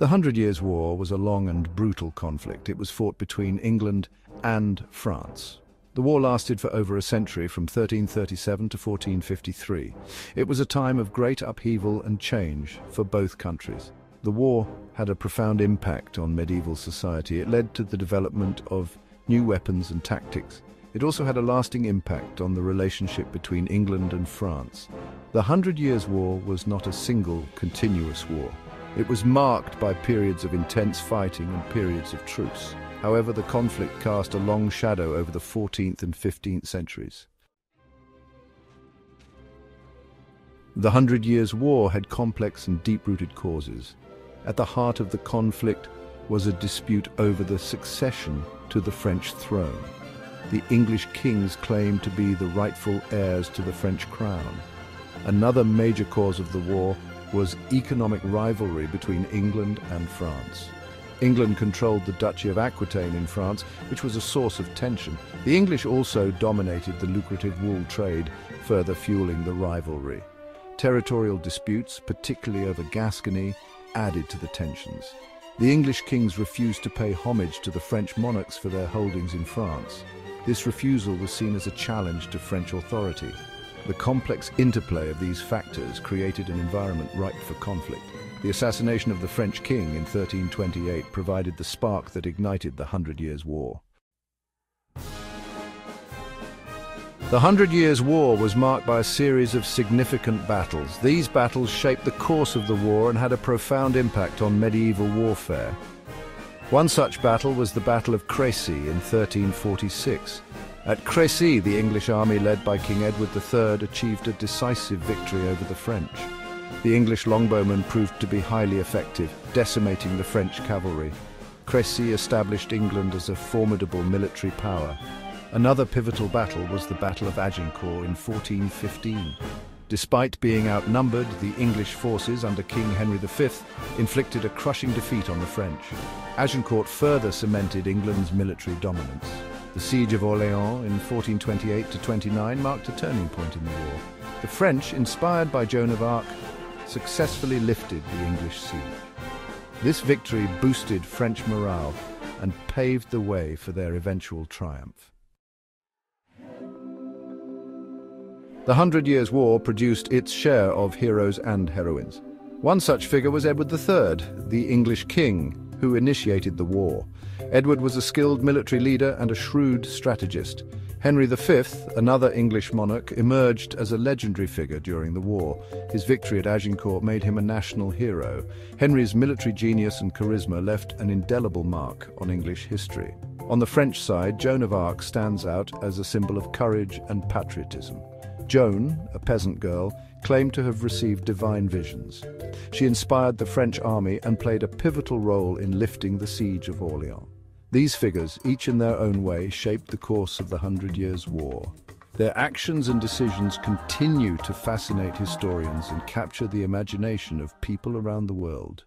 The Hundred Years' War was a long and brutal conflict. It was fought between England and France. The war lasted for over a century, from 1337 to 1453. It was a time of great upheaval and change for both countries. The war had a profound impact on medieval society. It led to the development of new weapons and tactics. It also had a lasting impact on the relationship between England and France. The Hundred Years' War was not a single, continuous war. It was marked by periods of intense fighting and periods of truce. However, the conflict cast a long shadow over the 14th and 15th centuries. The Hundred Years' War had complex and deep-rooted causes. At the heart of the conflict was a dispute over the succession to the French throne. The English kings claimed to be the rightful heirs to the French crown. Another major cause of the war was economic rivalry between England and France. England controlled the Duchy of Aquitaine in France, which was a source of tension. The English also dominated the lucrative wool trade, further fueling the rivalry. Territorial disputes, particularly over Gascony, added to the tensions. The English kings refused to pay homage to the French monarchs for their holdings in France. This refusal was seen as a challenge to French authority. The complex interplay of these factors created an environment ripe for conflict. The assassination of the French king in 1328 provided the spark that ignited the Hundred Years' War. The Hundred Years' War was marked by a series of significant battles. These battles shaped the course of the war and had a profound impact on medieval warfare. One such battle was the Battle of Crécy in 1346. At Crécy, the English army led by King Edward III achieved a decisive victory over the French. The English longbowmen proved to be highly effective, decimating the French cavalry. Crécy established England as a formidable military power. Another pivotal battle was the Battle of Agincourt in 1415. Despite being outnumbered, the English forces under King Henry V inflicted a crushing defeat on the French. Agincourt further cemented England's military dominance. The Siege of Orléans in 1428–29 marked a turning point in the war. The French, inspired by Joan of Arc, successfully lifted the English siege. This victory boosted French morale and paved the way for their eventual triumph. The Hundred Years' War produced its share of heroes and heroines. One such figure was Edward III, the English king, who initiated the war. Edward was a skilled military leader and a shrewd strategist. Henry V, another English monarch, emerged as a legendary figure during the war. His victory at Agincourt made him a national hero. Henry's military genius and charisma left an indelible mark on English history. On the French side, Joan of Arc stands out as a symbol of courage and patriotism. Joan, a peasant girl, claimed to have received divine visions. She inspired the French army and played a pivotal role in lifting the siege of Orléans. These figures, each in their own way, shaped the course of the Hundred Years' War. Their actions and decisions continue to fascinate historians and capture the imagination of people around the world.